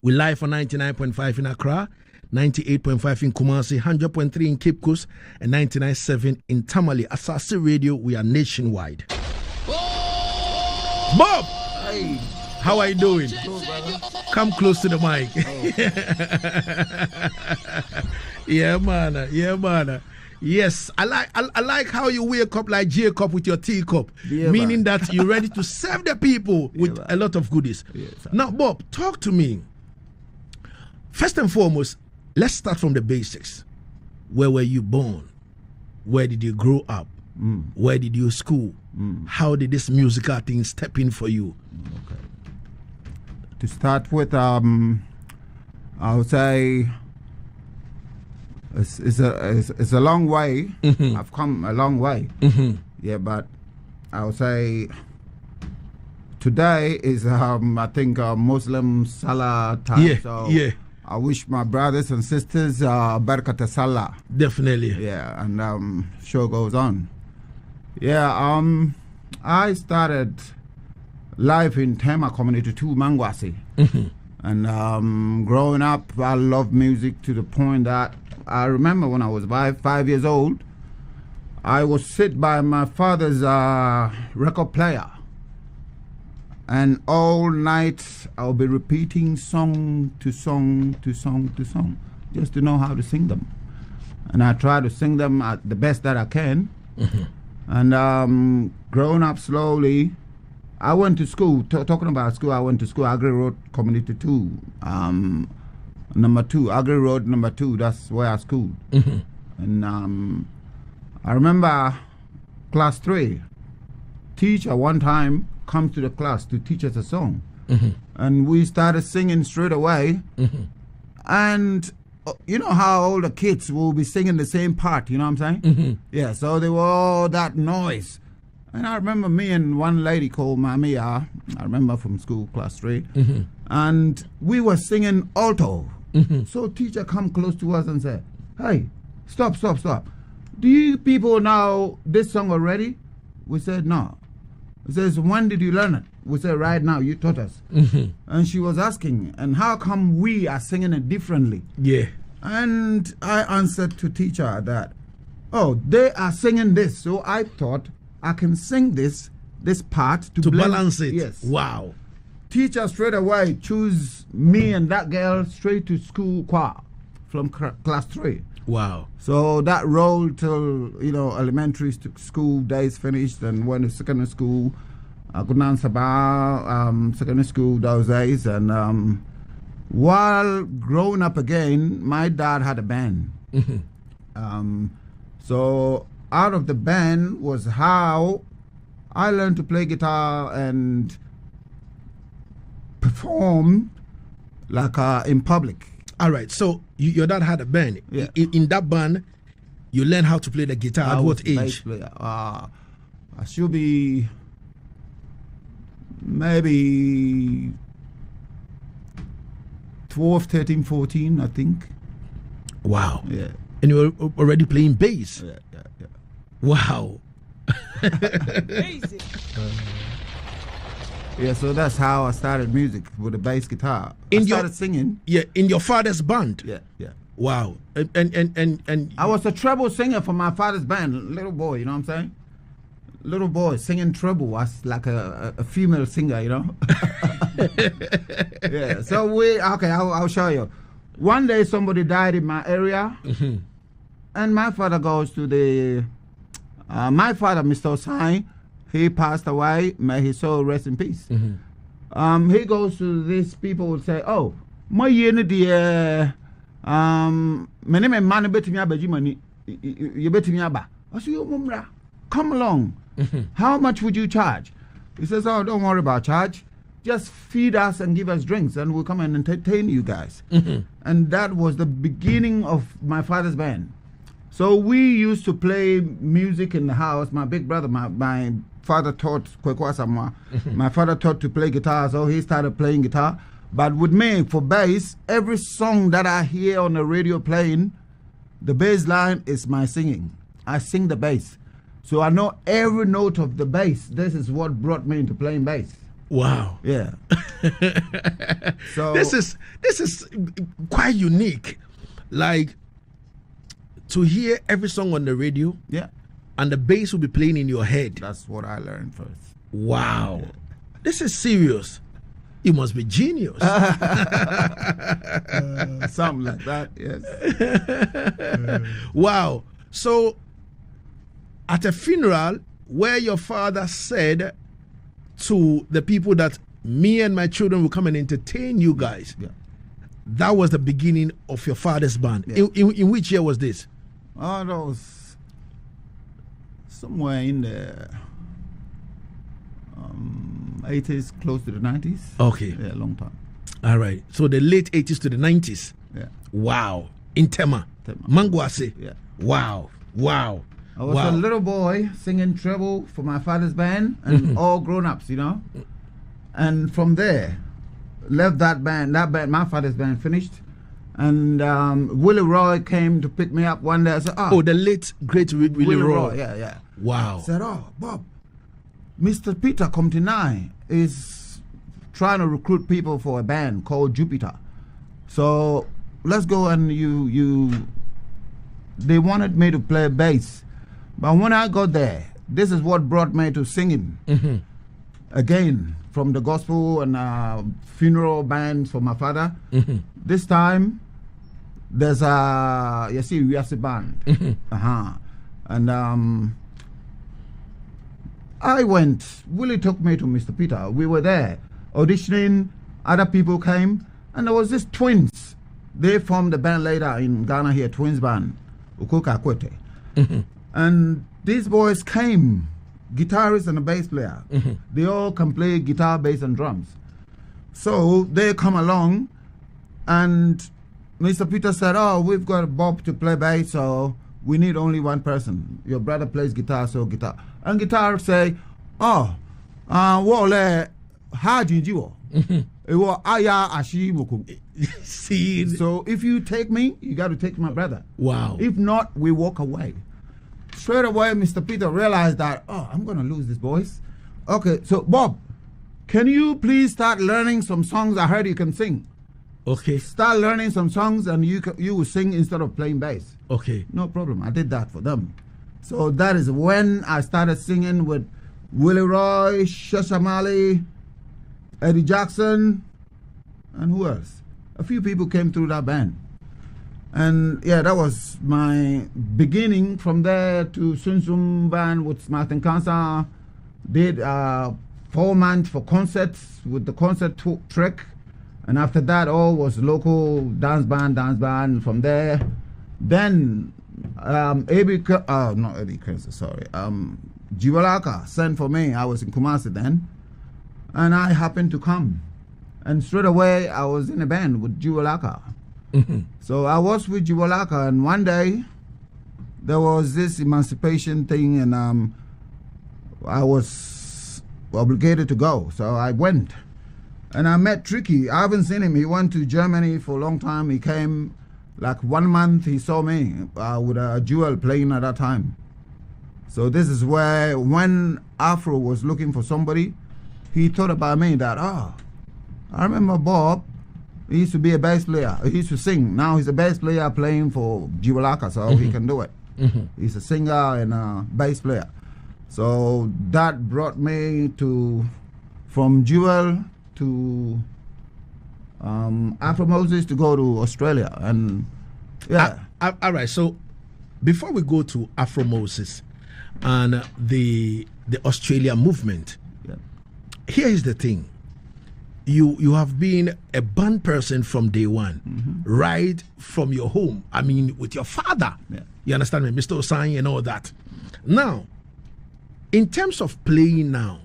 We live on 99.5 in Accra, 98.5 in Kumasi, 100.3 in Cape Coast, and 99.7 in Tamale. Asaase Radio, we are nationwide. Bob! Hey. How are you doing? Brother. Come close to the mic. Yeah, man. Yeah, man. Yes, I like how you wake up like Jacob with your teacup, meaning that you're ready to serve the people with a lot of goodies. Now, Bob, talk to me. First and foremost, let's start from the basics. Where were you born? Where did you grow up? Where did you school? How did this musical thing step in for you? Okay. To start with, I would say it's a long way. I've come a long way. Yeah, but I would say today is I think Muslim Salah time. I wish my brothers and sisters Barakata Salah. Definitely. Yeah, and show goes on. Yeah, I started life in Tema Community 2, Mangwasi. And growing up, I loved music to the point that I remember when I was 5 years old, I was sit by my father's record player. And all night I'll be repeating song to song to song to song, just to know how to sing them. And I try to sing them at the best that I can. And growing up slowly, I went to school. Talking about school, I went to school, Agri Road Community 2, number 2, Agri Road number 2. That's where I schooled. And I remember class 3. Teacher one time come to the class to teach us a song, and we started singing straight away. And you know how all the kids will be singing the same part, you know what I'm saying? Yeah, so they were all that noise. And I remember me and one lady called Mamia, I remember from school, class 3, and we were singing alto. So teacher come close to us and said, hey, stop. Do you people know this song already? We said, no. He says, when did you learn it? We said, right now, you taught us. And she was asking, and how come we are singing it differently? Yeah. And I answered to teacher that, oh, they are singing this, so I thought I can sing this part to balance it. Yes. Wow. Teacher straight away choose me and that girl straight to school choir from class 3. Wow. So that rolled till, elementary school days finished, and went to secondary school. I could answer about secondary school those days. And while growing up again, my dad had a band. So out of the band was how I learned to play guitar and perform like in public. All right, so your dad had a band. Yeah. In that band, you learned how to play the guitar at what age? I should be maybe 12, 13, 14, I think. Wow. Yeah. And you were already playing bass? Yeah. Wow. Yeah, so that's how I started music, with a bass guitar. I started singing. Yeah, in your father's band. Yeah. Wow. And I was a treble singer for my father's band, little boy, you know what I'm saying? Little boy singing treble was like a female singer, you know? Yeah, so I'll show you. One day somebody died in my area, and my father goes to my father, Mr. Osai, he passed away, may his soul rest in peace. He goes to these people would say, oh, my dear, my name is man bet me abaji money. You bet me aba. I say, oh, come along. How much would you charge? He says, oh, don't worry about charge. Just feed us and give us drinks, and we'll come and entertain you guys. And that was the beginning of my father's band. So we used to play music in the house. My big brother, my father taught my father taught to play guitar, so he started playing guitar. But with me, for bass, every song that I hear on the radio playing, the bass line is my singing. I sing the bass. So I know every note of the bass. This is what brought me into playing bass. Wow. Yeah. So this is quite unique. Like to hear every song on the radio. Yeah. And the bass will be playing in your head. That's what I learned first. Wow. Yeah. This is serious. You must be genius. Something like that, yes. Wow. So, at a funeral where your father said to the people that me and my children will come and entertain you guys, that was the beginning of your father's band. Yeah. In which year was this? Oh, that was somewhere in the 80s, close to the 90s. Okay. Yeah, long time. All right. So the late 80s to the 90s. Yeah. Wow. In Tema. Manguase. Yeah. Wow. Wow. I was a little boy singing treble for my father's band and all grown-ups, you know. And from there, left that band, my father's band finished. And Willie Roy came to pick me up one day. I said, oh, the late, great Willie Roy. Yeah. Wow. I said, oh, Bob, Mr. Peter Comtinai is trying to recruit people for a band called Jupiter. So let's go and they wanted me to play bass. But when I got there, this is what brought me to singing. Again, from the gospel and funeral bands for my father. This time, there's we have a band. And I went, Willie took me to Mr. Peter. We were there auditioning, other people came, and there was this twins. They formed a band later in Ghana here, twins band, Ukuka Kwete. And these boys came, guitarist and a bass player. They all can play guitar, bass, and drums. So they come along, and Mr. Peter said, oh, we've got Bob to play bass, so we need only one person. Your brother plays guitar, so guitar. And guitar say, oh, how did you? See, so if you take me, you got to take my brother. Wow. If not, we walk away. Straight away, Mr. Peter realized that, oh, I'm going to lose this voice. Okay, so Bob, can you please start learning some songs? I heard you can sing. Okay. Start learning some songs and you will sing instead of playing bass. Okay. No problem. I did that for them. So that is when I started singing with Willie Roy, Tamale, Eddie Jackson, and who else? A few people came through that band. And yeah, that was my beginning. From there to Sunsum band with Martin Kansa. Did 4 months for concerts with the concert trick. And after that, all was local dance band. From there, then Jiwalaka sent for me. I was in Kumasi then, and I happened to come. And straight away, I was in a band with Jiwalaka. So I was with Jiwalaka, and one day, there was this emancipation thing, and I was obligated to go. So I went. And I met Tricky. I haven't seen him. He went to Germany for a long time. He came like 1 month. He saw me with a Jewel playing at that time. So this is where, when Afro was looking for somebody, he thought about me that, I remember Bob. He used to be a bass player. He used to sing. Now he's a bass player playing for Jiwalaka, so he can do it. He's a singer and a bass player. So that brought me from Jewel to Afro Moses to go to Australia. And yeah. All right, so before we go to Afro Moses and the Australia movement, here is the thing. You have been a band person from day one, right from your home. I mean, with your father. You understand me, Mr. Osai and all that. Now, in terms of playing now,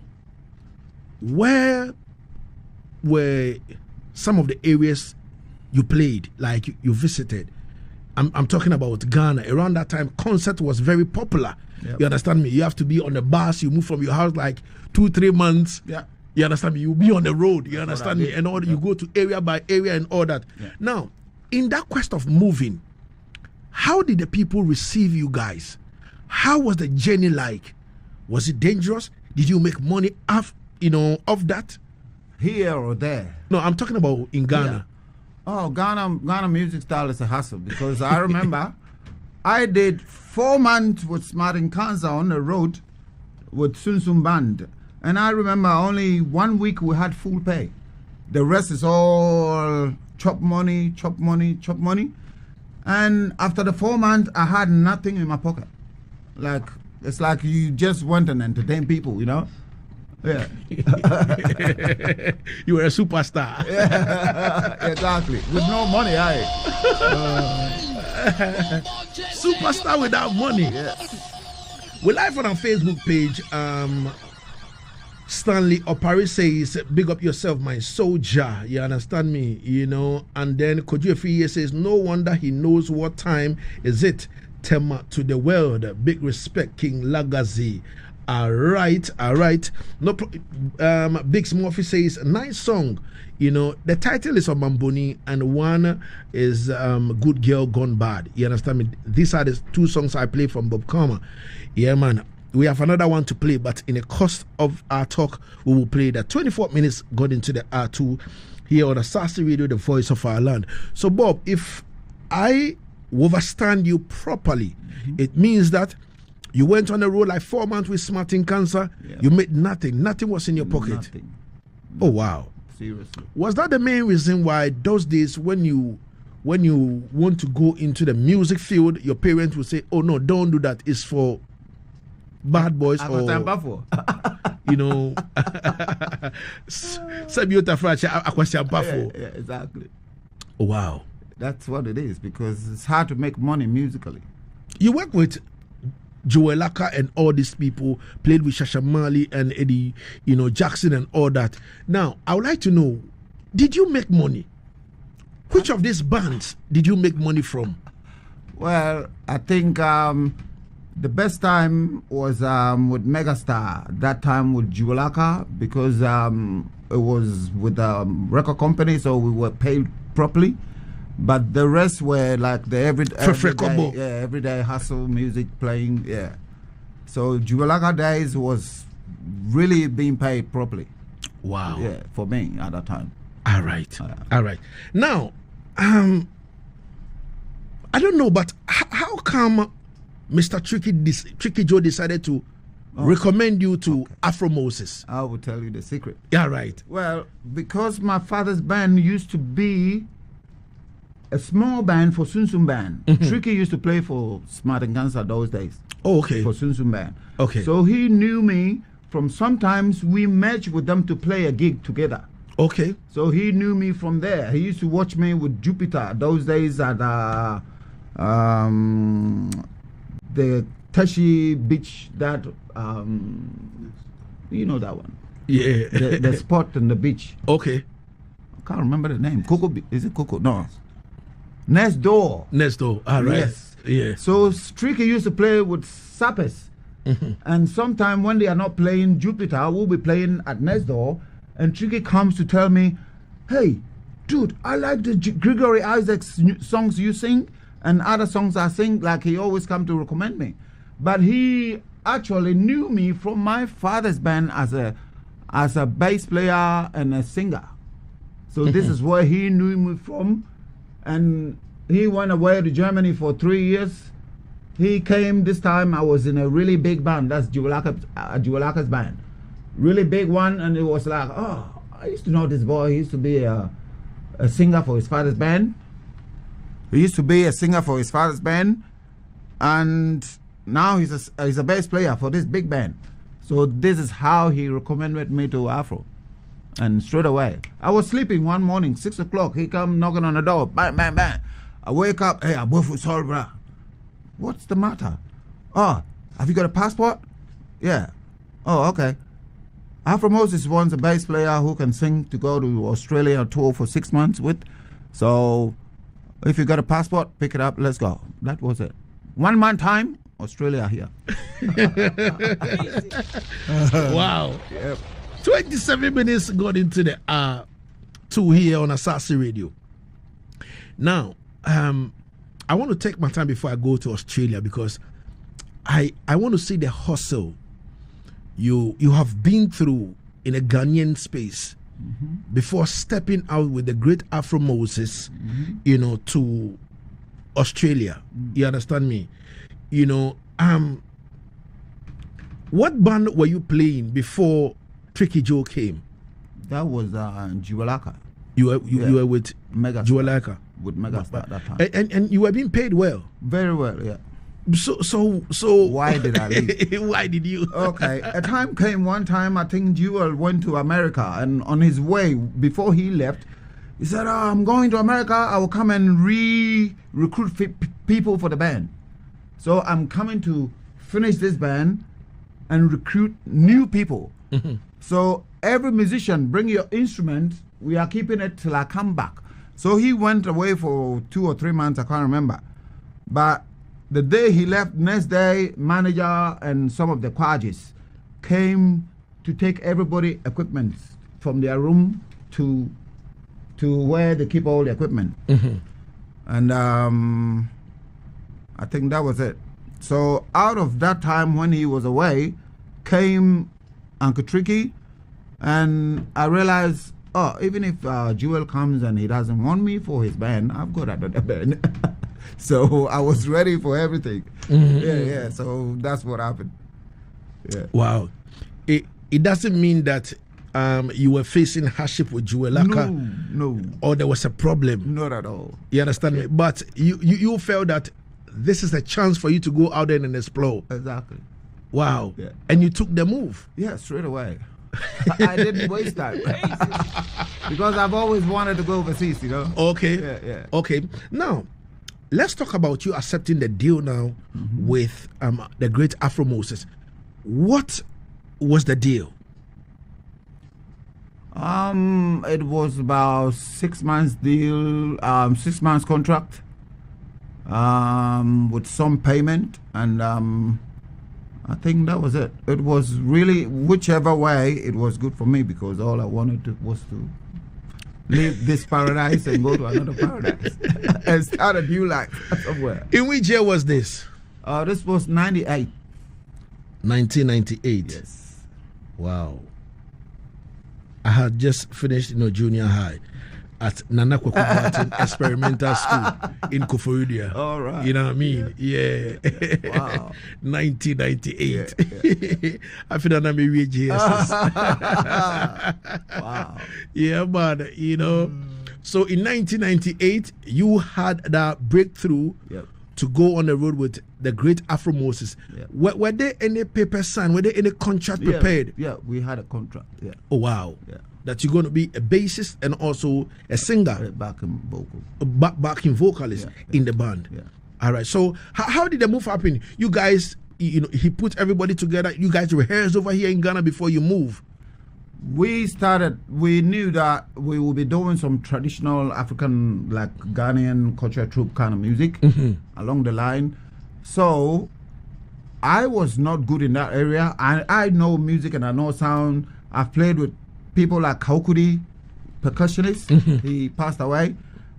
where were some of the areas you played, like you visited? I'm talking about Ghana. Around that time, concert was very popular. You understand me? You have to be on the bus. You move from your house like 2-3 months. You understand me? You'll be on the road. You understand me? And all you go to area by area and all that. Now, in that quest of moving, how did the people receive you guys? How was the journey like? Was it dangerous? Did you make money off that? here or there? No, I'm talking about in Ghana. Yeah. Oh, Ghana music style is a hustle, because I remember I did 4 months with Smarting Cancer on the road with Sunsum Band. And I remember only 1 week we had full pay. The rest is all chop money. And after the 4 months, I had nothing in my pocket. Like, it's like you just went and entertained people, you know? Yeah. You were a superstar. Yeah, exactly. With no money, superstar without money. Yes. We're live on our Facebook page. Stanley Opari says, big up yourself, my soldier. You understand me? You know. And then Koju Efiye says, no wonder he knows what time is it. Tema to the world. Big respect, King Lagazee. All right. No, Big Smurfy says, nice song. You know, the title is on Mamboni and one is Good Girl Gone Bad. You understand me? These are the 2 songs I play from Bob Karma. Yeah, man. We have another one to play, but in the course of our talk, we will play that 24 minutes got into the R2 here on Asaase Radio, the voice of our land. So, Bob, if I understand you properly, it means that you went on the road like 4 months with Smarting Cancer. Yeah. You made nothing. Nothing was in your pocket. Nothing. Oh, wow. Seriously. Was that the main reason why those days when you want to go into the music field, your parents would say, oh, no, don't do that. It's for bad boys or, you know, yeah, exactly. Oh, wow. That's what it is, because it's hard to make money musically. You work with Joel Laka and all these people, played with Shasha Mali and Eddie, you know, Jackson and all that. Now, I would like to know, did you make money? Which of these bands did you make money from? Well, I think the best time was with Megastar. That time with Juwalaka, because it was with the record company, so we were paid properly. But the rest were like the everyday hustle music playing. Yeah. So Juwalaka days was really being paid properly. Wow. Yeah, for me at that time. All right. All right. Now, I don't know, but how come Mr. Tricky Joe decided to recommend you to Afro Moses? I will tell you the secret. Yeah, right. Well, because my father's band used to be a small band for Sunsum Band. Tricky used to play for Smarting Cancer those days. Oh, okay. For Sunsum Band. Okay. So he knew me from sometimes we matched with them to play a gig together. Okay. So he knew me from there. He used to watch me with Jupiter those days at the Tashi Beach, that you know that one. Yeah. The spot on the beach. Okay. I can't remember the name. Coco, is it Coco? No. Next door. All right. Yes. Yeah. So Tricky used to play with Sappers. And sometime when they are not playing Jupiter, we'll be playing at Next Door. And Tricky comes to tell me, hey, dude, I like the Gregory Isaacs songs you sing and other songs I sing. Like, he always come to recommend me. But he actually knew me from my father's band as a bass player and a singer. So this is where he knew me from. And he went away to Germany for 3 years. He came this time, I was in a really big band. That's Juwalaka's band. Really big one. And it was like, oh, I used to know this boy. He used to be a singer for his father's band. And now he's a bass player for this big band. So this is how he recommended me to Afro. And straight away, I was sleeping one morning, 6 o'clock. He come knocking on the door, bang, bang, bang. I wake up, hey, I'm both sorry, bro. What's the matter? Oh, have you got a passport? Yeah. Oh, okay. Afro Moses wants a bass player who can sing to go to Australia tour for 6 months with. So if you got a passport, pick it up, let's go. That was it. 1 month time, Australia here. Wow. Yep. 27 minutes got into the R2 here on Asaase Radio. Now, I want to take my time before I go to Australia, because I want to see the hustle you have been through in a Ghanaian space. before stepping out with the great Afro Moses, to Australia. You understand me? What band were you playing before Tricky Joe came? That was Juwalaka. You were with Megastar. Juwalaka. With Megastar at that time. And you were being paid well. Very well, yeah. So why did I leave? Why did you? Okay, a time came one time, I think Jewel went to America, and on his way, before he left, he said, I'm going to America, I will come and recruit people for the band. So I'm coming to finish this band and recruit new people. So every musician, bring your instrument, we are keeping it till I come back. So he went away for 2 or 3 months, I can't remember. But the day he left, next day, manager and some of the Kwajis came to take everybody equipment from their room to where they keep all the equipment. And I think that was it. So out of that time when he was away, came Uncle Tricky, and I realized, even if Jewel comes and he doesn't want me for his band, I've got another band. So I was ready for everything. Yeah. So that's what happened. Yeah. Wow. It doesn't mean that you were facing hardship with Juwalaka. No. Or there was a problem. Not at all. You understand me? But you felt that this is a chance for you to go out there and explore. Exactly. Wow. Yeah. And you took the move. Yeah, straight away. I didn't waste time. Because I've always wanted to go overseas, Okay. Yeah. Okay. Now, let's talk about you accepting the deal now with the great Afro Moses. What was the deal? It was about 6 months deal, 6 months contract, with some payment, and I think that was it. It was really, whichever way, it was good for me, because all I wanted was to leave this paradise and go to another paradise and start a new life somewhere. In which year was this? This was 98. 1998. Yes. Wow. I had just finished junior high at Nana Kwaku Martin Experimental School in Koforidua. All right. You know what I mean? Yeah. Wow. 1998. Yeah. I feel that I'm a GSS. Wow. Yeah, man. So in 1998, you had that breakthrough to go on the road with the great Afro Moses. Yep. Were there any papers signed? Were there any contract prepared? Yeah, we had a contract. Yeah. Oh, wow. Yeah. That you're going to be a bassist and also a singer. Backing vocal. Backing vocalist in the band. Yeah. All right. So how did the move happen? You guys, he put everybody together. You guys rehearsed over here in Ghana before you move. We knew that we would be doing some traditional African, like Ghanaian cultural troupe kind of music along the line. So I was not good in that area. I know music and I know sound. I've played with people like Kaukudi, percussionist. He passed away.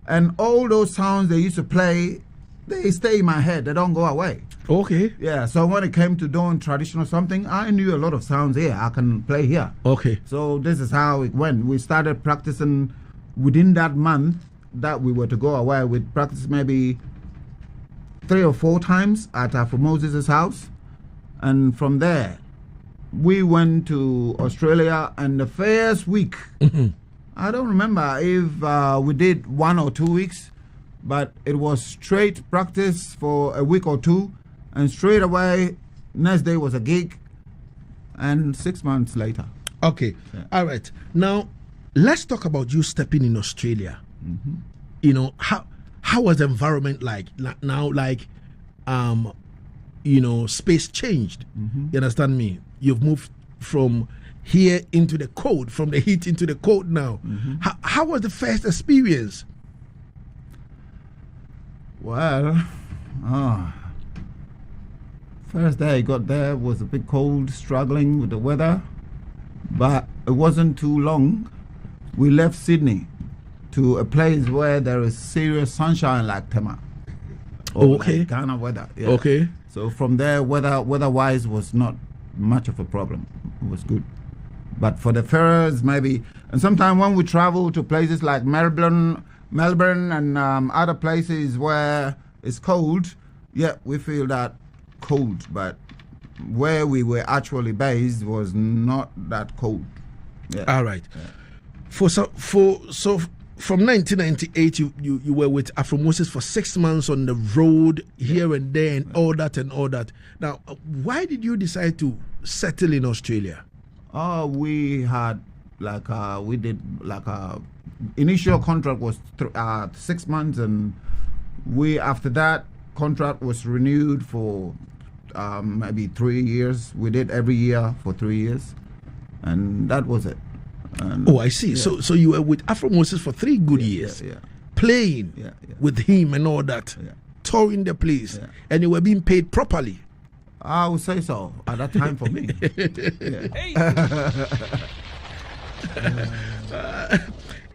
And all those sounds they used to play, they stay in my head. They don't go away. Okay. Yeah, so when it came to doing traditional something, I knew a lot of sounds here. I can play here. Okay. So this is how it went. We started practicing within that month that we were to go away. We practiced maybe 3 or 4 times at Afro Moses' house. And from there, we went to Australia, and the first week, I don't remember if we did 1 or 2 weeks, but it was straight practice for a week or 2. And straight away, next day was a gig, and 6 months later. Okay. Yeah. All right. Now, let's talk about you stepping in Australia. How was the environment like? Now, space changed. You understand me? You've moved from here into the cold, from the heat into the cold now. How was the first experience? Well, first day I got there was a bit cold, struggling with the weather, but it wasn't too long. We left Sydney to a place where there is serious sunshine like Tema. Okay. Like Ghana weather. Yeah. Okay. So from there, weather-wise was not much of a problem. It was good. But for the first maybe And sometimes when we travel to places like Melbourne and other places where it's cold, yeah, we feel that cold. But where we were actually based was not that cold. Yeah. All right. Yeah. So from 1998, you were with Afro Moses for 6 months on the road here and there and all that. Now, why did you decide to settle in Australia? We had initial contract was 6 months, and after that contract was renewed for maybe 3 years. We did every year for 3 years, and that was it. I see. Yeah. So you were with Afro Moses for 3 good years, playing with him and all that, touring the place, and you were being paid properly. I would say so at that time for me.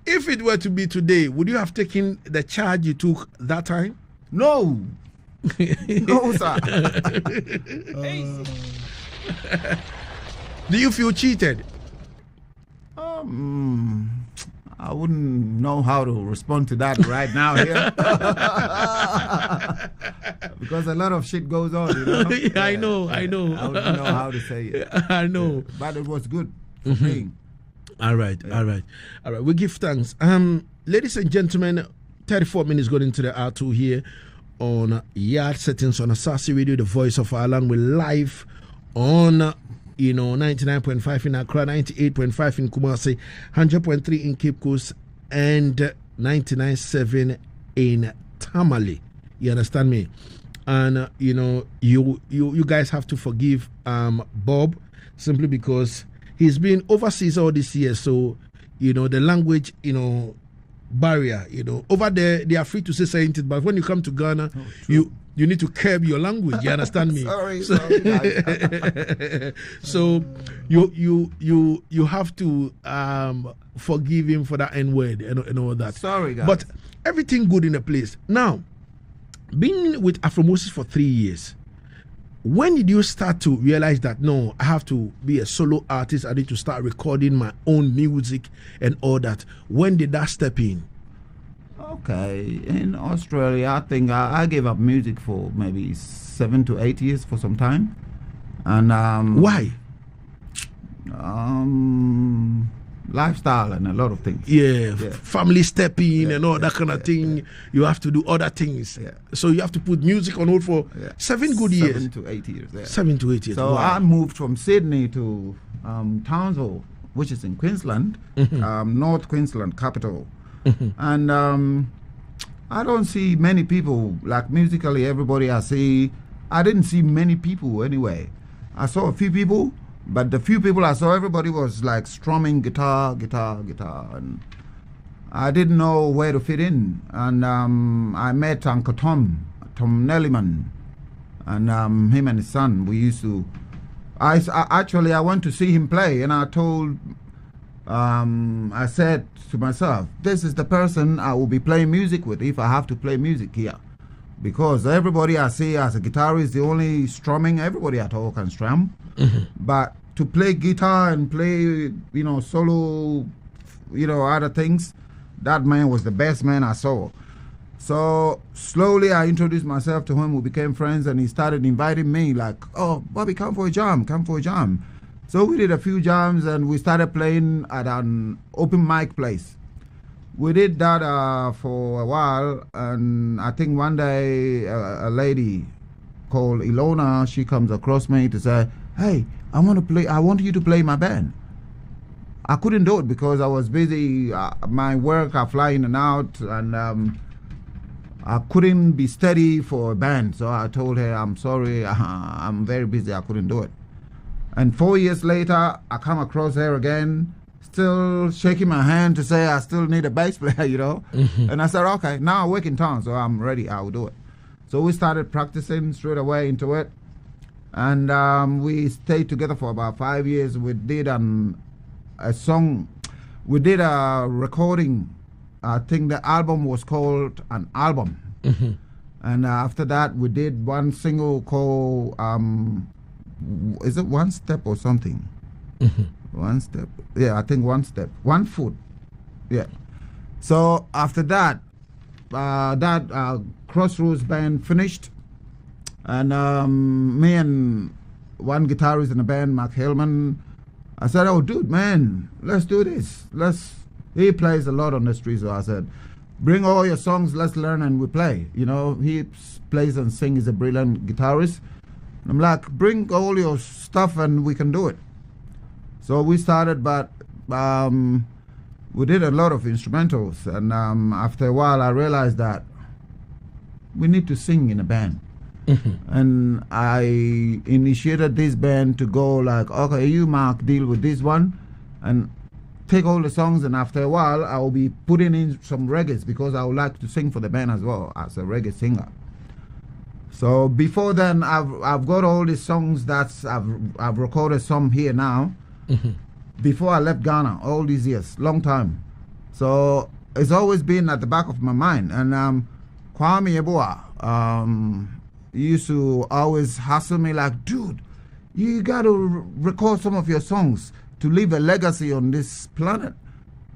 If it were to be today, would you have taken the charge you took that time? No. No, sir. Do you feel cheated? I wouldn't know how to respond to that right now here. Because a lot of shit goes on, you know. I know. I wouldn't know how to say it. I know. But it was good for me. All right. We give thanks. Ladies and gentlemen, 34 minutes going into the R2 here on Yaad Settingz on Asaase Radio, the voice of our land. We're live on 99.5 in Accra, 98.5 in Kumasi, 100.3 in Cape Coast, and 99.7 in Tamale. You understand me? And you guys have to forgive Bob, simply because he's been overseas all this year. So the language barrier. Over there they are free to say something, but when you come to Ghana, you need to curb your language. You understand me? Sorry. So you have to forgive him for that N-word and all that. Sorry, guys. But everything good in the place. Now, being with Afro Moses for 3 years, when did you start to realize that, no, I have to be a solo artist, I need to start recording my own music and all that? When did that step in? Okay, in Australia, I think I gave up music for maybe 7 to 8 years for some time. And why? Lifestyle and a lot of things. Family stepping and all that kind of thing. You have to do other things. So you have to put music on hold for 7 good years. 7 to 8 years. 7 to 8 years. So I moved from Sydney to Townsville, which is in Queensland, North Queensland capital. And I don't see many people, like musically everybody I didn't see many people anyway. I saw a few people, but the few people I saw, everybody was like strumming guitar, and I didn't know where to fit in. And I met Uncle Tom Nellyman, and him and his son, we used to, I went to see him play, and I told, I said to myself, this is the person I will be playing music with if I have to play music here. Because everybody I see as a guitarist, the only strumming, everybody at all can strum. But to play guitar and play, solo, other things, that man was the best man I saw. So slowly I introduced myself to him, we became friends, and he started inviting me like, oh, Bobby, come for a jam. So we did a few jams, and we started playing at an open mic place. We did that for a while, and I think one day a lady called Ilona, she comes across me to say, hey, I want you to play my band. I couldn't do it because I was busy. My work, I fly in and out, and I couldn't be steady for a band. So I told her, I'm sorry, I'm very busy, I couldn't do it. And 4 years later, I come across her again, still shaking my hand to say I still need a bass player, And I said, okay, now I work in town, so I'm ready, I will do it. So we started practicing straight away into it. And we stayed together for about 5 years. We did a recording. I think the album was called An Album. And after that, we did one single called, is it One Step or something? One step. Yeah, I think one step. 1 foot. Yeah. So after that, Crossroads band finished, and me and one guitarist in the band, Mark Hillman, I said, "Oh, dude, man, let's do this. He plays a lot on the street, so I said, bring all your songs, let's learn and we play. You know, he plays and sings, he's a brilliant guitarist. And I'm like, bring all your stuff and we can do it. So we started, but we did a lot of instrumentals, and after a while I realized that we need to sing in a band. And I initiated this band to go like, okay, you Mark, deal with this one and take all the songs, and after a while I will be putting in some reggae because I would like to sing for the band as well as a reggae singer. So before then I've got all these songs that I've recorded some here now. Before I left Ghana, all these years, long time. So it's always been at the back of my mind. And Kwame Yeboah used to always hassle me like, dude, you got to record some of your songs to leave a legacy on this planet.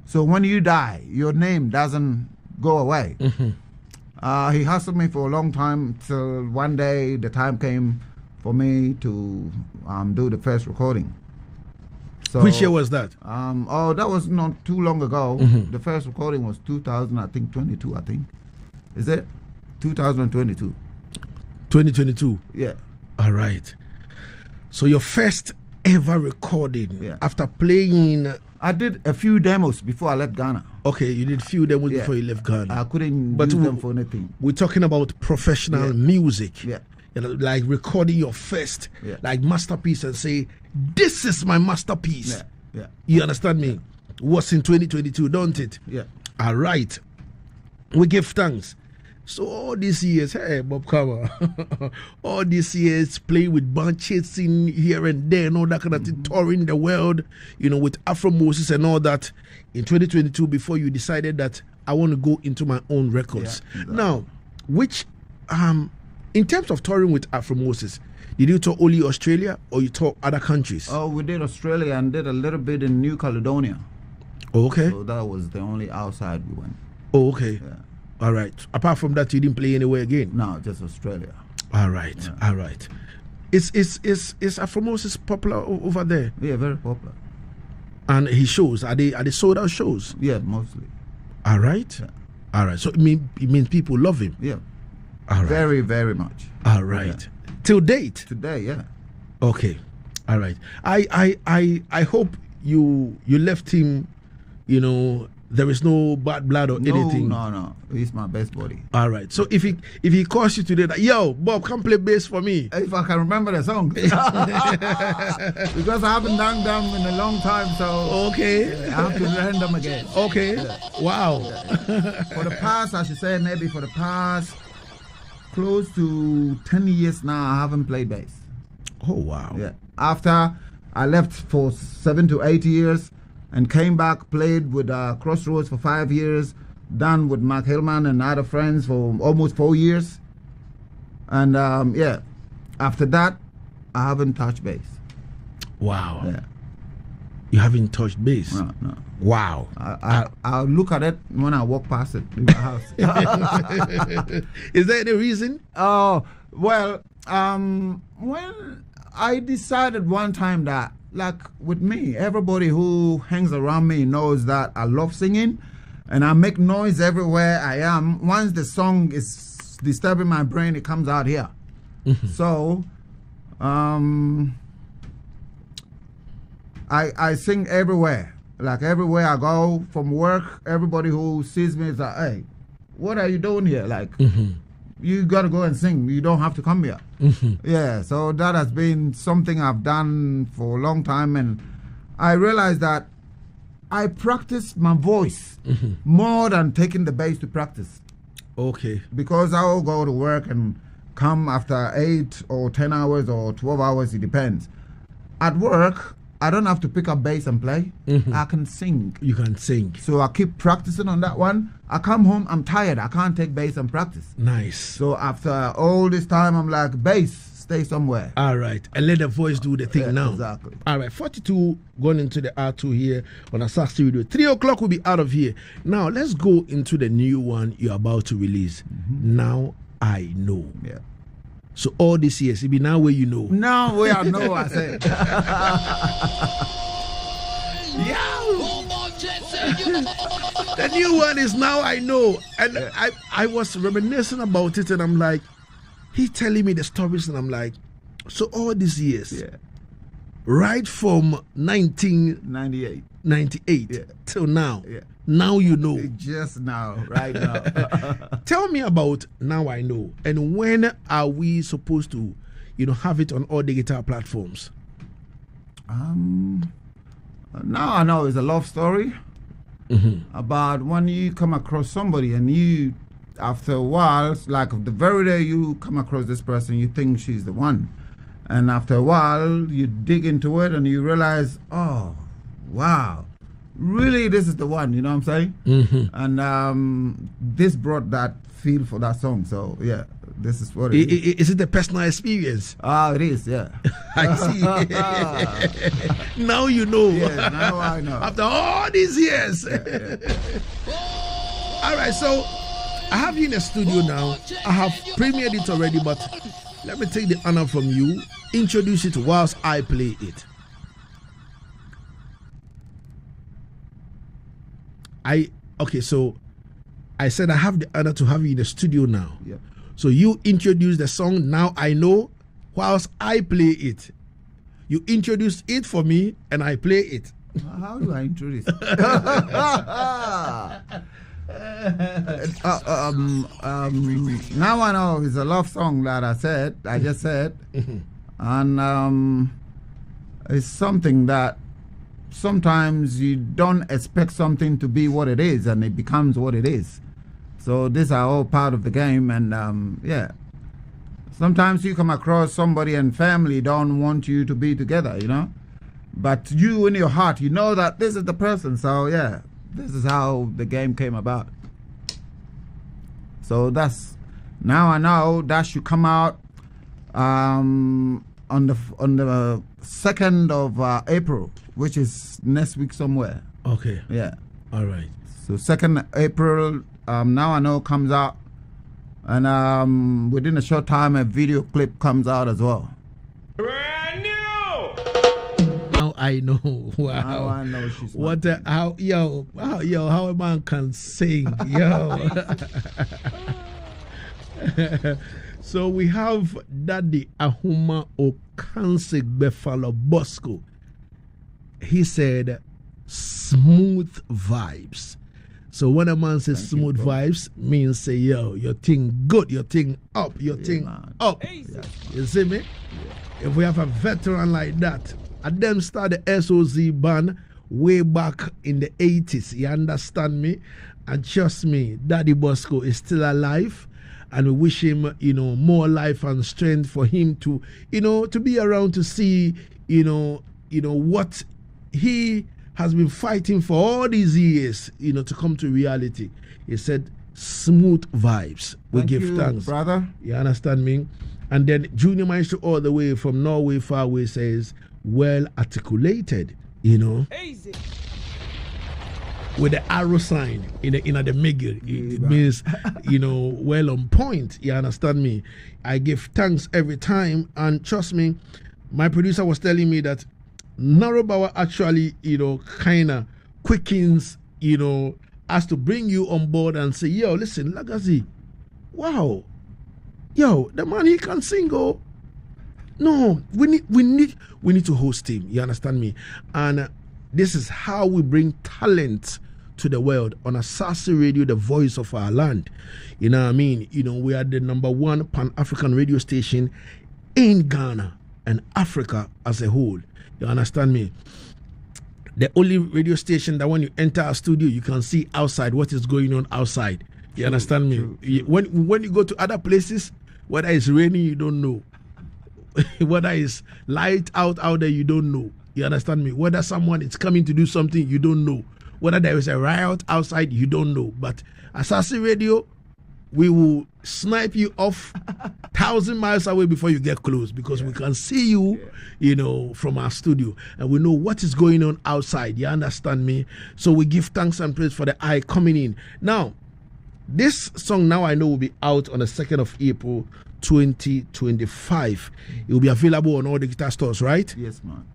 So when you die, your name doesn't go away. He hassled me for a long time till one day the time came for me to do the first recording. So, which year was that? That was not too long ago. The first recording was 2022, I think. Is it? 2022. 2022? Yeah. All right. So your first ever recording after playing... I did a few demos before I left Ghana. Okay, you did a few demos before you left Ghana. I couldn't use them for anything. We're talking about professional music. Yeah. You know, like recording your first like masterpiece and say, this is my masterpiece. Yeah. You understand me? Was in 2022, don't it? Yeah. All right. We give thanks. So all these years, hey Bob Kama, all these years playing with band, chasing here and there and all that kind of thing, touring the world, you know, with Afro Moses and all that. In 2022, before you decided that I want to go into my own records. Yeah, exactly. Now, which in terms of touring with Afro Moses, did you tour only Australia or you tour other countries? Oh, we did Australia and did a little bit in New Caledonia. Okay. So that was the only outside we went. Oh, okay. Yeah. All right. Apart from that, you didn't play anywhere again? No, just Australia. All right. Yeah. All right. Is Afro Moses popular over there? Yeah, very popular. And his shows, are they sold out shows? Yeah, mostly. All right. Yeah. All right. So it means people love him. Yeah. All right. Very, very much. All right. Yeah. Till date? Today, yeah. Okay. All right. I hope you left him, you know, there is no bad blood or anything. No. He's my best buddy. All right. So if he calls you today, like, yo, Bob, come play bass for me. If I can remember the song. Because I haven't done them in a long time, so okay. I have to learn them again. Okay. Yeah. Wow. For the past, I should say, maybe for the past close to 10 years now, I haven't played bass. Oh, wow. Yeah. After I left for 7 to 8 years, and came back, played with Crossroads for 5 years, done with Mark Hillman and other friends for almost 4 years. And after that, I haven't touched bass. Wow. Yeah. You haven't touched bass? No. Wow. I'll look at it when I walk past it in my house. Is there any reason? Oh, well, when I decided one time that, like with me, everybody who hangs around me knows that I love singing and I make noise everywhere I am. Once the song is disturbing my brain, it comes out here. So I sing everywhere. Like everywhere I go from work, everybody who sees me is like, hey, what are you doing here? Like, you got to go and sing. You don't have to come here. Yeah, so that has been something I've done for a long time. And I realized that I practice my voice more than taking the bass to practice. Okay. Because I will go to work and come after 8 or 10 hours or 12 hours, it depends. At work, I don't have to pick up bass and play. I can sing. You can sing. So I keep practicing on that one. I come home, I'm tired. I can't take bass and practice. Nice. So after all this time, I'm like, bass, stay somewhere. All right. And let the voice do the thing now. Exactly. All right. 42 going into the R2 here on Asaase Radio. 3 o'clock we'll be out of here. Now, let's go into the new one you're about to release. Now I Know. Yeah. So all these years, it be now where you know. Now where I know, I said. The new one is Now I Know. And I was reminiscing about it, and I'm like, he telling me the stories, and I'm like, so all these years, right from 1998 till now, now you know. Just now, right now. Tell me about Now I Know, and when are we supposed to, have it on all digital platforms? Now I Know is a love story about when you come across somebody and you, after a while, like the very day you come across this person, you think she's the one. And after a while, you dig into it and you realize, oh, wow, really, this is the one, you know what I'm saying? And this brought that feel for that song. So, yeah, this is what it is. Is it a personal experience? It is, yeah. I see. Now you know. Yeah, now I know. After all these years. All right, so I have you in the studio now. I have premiered it already, but let me take the honor from you. Introduce it whilst I play it. So I said I have the honor to have you in the studio now. Yep. So you introduce the song Now I Know whilst I play it. You introduce it for me and I play it. How do I introduce it? Now I Know is a love song that I just said. And it's something that sometimes you don't expect something to be what it is, and it becomes what it is. So these are all part of the game, and sometimes you come across somebody and family don't want you to be together, but you in your heart, you know that this is the person. So yeah, this is how the game came about. So that's Now I Know. That should come out on the 2nd of April, which is next week somewhere. Okay. Yeah. All right. So 2nd April, Now I Know comes out, and within a short time a video clip comes out as well. Brand new. Now I Know. Wow. Now I Know she's what how a man can sing, yo. So we have Daddy Ahuma Okansik Befalo Bosco. He said smooth vibes. So when a man says smooth vibes, means say, yo, your thing good, your thing up, your thing man. up. Yeah. You see me? Yeah. If we have a veteran like that, and them start the SOZ band way back in the 80s, you understand me? And trust me, Daddy Bosco is still alive. And we wish him, more life and strength for him to, to be around to see, what he has been fighting for all these years, to come to reality. He said, smooth vibes. We give thanks, brother. You understand me? And then Junior Maestro all the way from Norway far away says, well articulated, Easy. With the arrow sign in the middle, it means, well on point. You understand me? I give thanks every time, and trust me, my producer was telling me that Narobawa actually, kind of quickens, us to bring you on board and say, yo, listen, Lagazee, wow, yo, the man, he can sing, oh. No, we need to host him. You understand me? And this is how we bring talent to the world on Asaase Radio, the voice of our land. You know what I mean? We are the #1 Pan-African radio station in Ghana and Africa as a whole. You understand me? The only radio station that when you enter our studio, you can see outside what is going on outside. You understand me? True. When you go to other places, whether it's raining, you don't know. Whether it's light out there, you don't know. You understand me? Whether someone is coming to do something, you don't know. Whether there is a riot outside, you don't know. But Asaase Radio, we will snipe you off 1,000 miles away before you get close, because we can see you, you know, from our studio, and we know what is going on outside. You understand me? So we give thanks and praise for the eye coming in. Now, this song now I know will be out on the 2nd of April 2025. It will be available on all the guitar stores, right? Yes, man.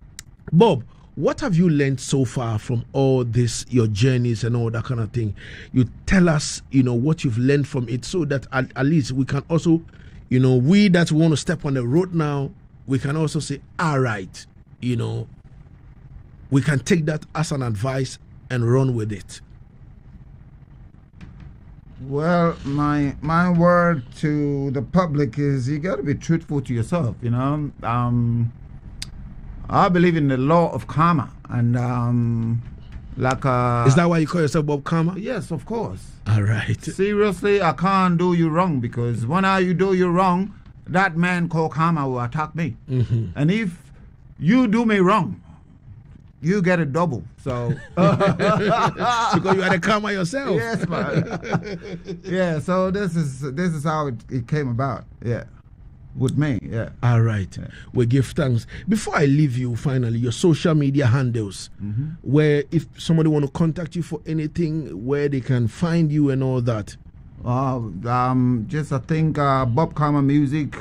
Bob, what have you learned so far from all this, your journeys and all that kind of thing? You tell us, you know, what you've learned from it, so that at least we can also, you know, we that want to step on the road now, we can also say, all right, you know, we can take that as an advice and run with it. Well, my word to the public is you got to be truthful to yourself, you know. I believe in the law of karma, and is that why you call yourself Bob Karma? Yes, of course. All right. Seriously, I can't do you wrong, because when you do you wrong, that man called karma will attack me. And if you do me wrong, you get it double. So because you are the karma yourself. Yes, man. Yeah. So this is how it came about. Yeah. With me, yeah. All right. Yeah. We give thanks. Before I leave you, finally, your social media handles, where if somebody want to contact you for anything, where they can find you and all that. Just I think Bob Karma Music,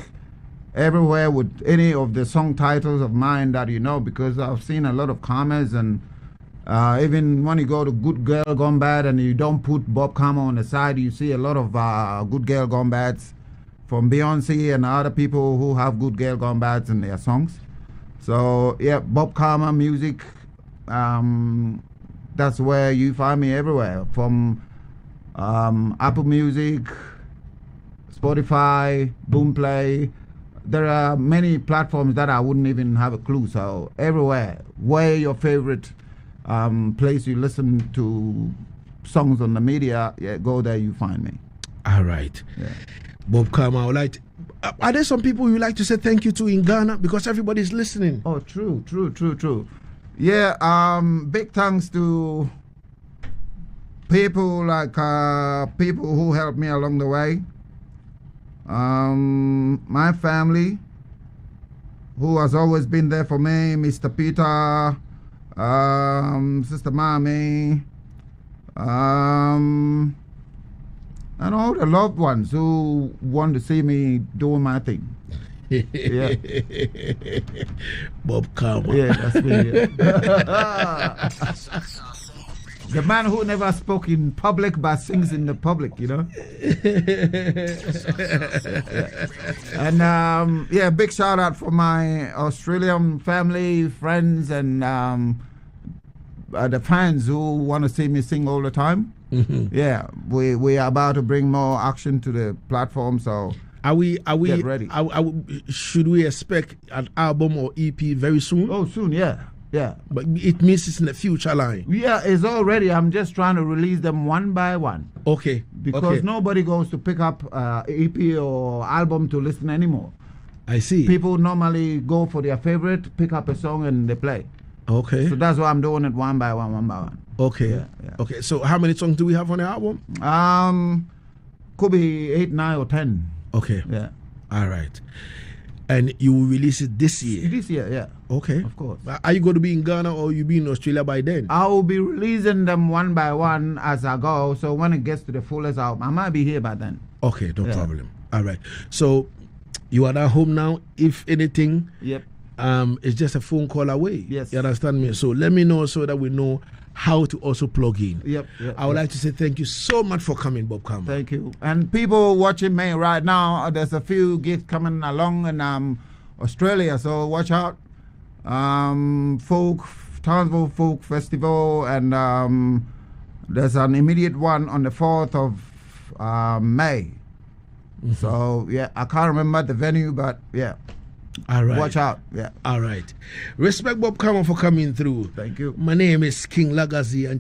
everywhere with any of the song titles of mine that you know, because I've seen a lot of comments, and even when you go to Good Girl Gone Bad and you don't put Bob Karma on the side, you see a lot of Good Girl Gone Bads from Beyonce and other people who have Good Girl Gone Bads in their songs. So yeah, Bob Karma Music, that's where you find me everywhere, from Apple Music, Spotify, Boomplay. There are many platforms that I wouldn't even have a clue. So everywhere, where your favorite place you listen to songs on the media, yeah, go there, you find me. All right. Yeah. Bob Karma, are there some people you like to say thank you to in Ghana, because everybody's listening? Oh, true. Yeah, big thanks to people like people who helped me along the way. My family, who has always been there for me, Mr. Peter, Sister Mami, and all the loved ones who want to see me doing my thing. Yeah. Bob Karma. Yeah, that's me. Yeah. The man who never spoke in public but sings in the public, you know. And yeah, big shout out for my Australian family, friends, and the fans who want to see me sing all the time. Yeah, we are about to bring more action to the platform, so are we get ready. Should we expect an album or EP very soon? Oh, soon, yeah. But it means it's in the future line. Yeah, it's already. I'm just trying to release them one by one. Okay. Because nobody goes to pick up EP or album to listen anymore. I see. People normally go for their favorite, pick up a song, and they play. Okay. So that's why I'm doing it one by one. Okay. Yeah. Okay. So how many songs do we have on the album? Could be 8, 9, or 10. Okay. Yeah. All right. And you will release it this year? This year, yeah. Okay. Of course. Are you going to be in Ghana or you be in Australia by then? I will be releasing them one by one as I go. So when it gets to the fullest album, I might be here by then. Okay, no problem. All right. So you are at home now. If anything, yep. It's just a phone call away. Yes. You understand me? So let me know so that we know how to also plug in. Yep. I would like to say thank you so much for coming, Bob Karma. Thank you. And people watching me right now, there's a few gigs coming along in Australia, so watch out. Townsville Folk Festival, and there's an immediate one on the 4th of May. So yeah, I can't remember the venue, but yeah. All right. Watch out. Yeah. All right. Respect Bob Karma for coming through. Thank you. My name is King Lagazee, and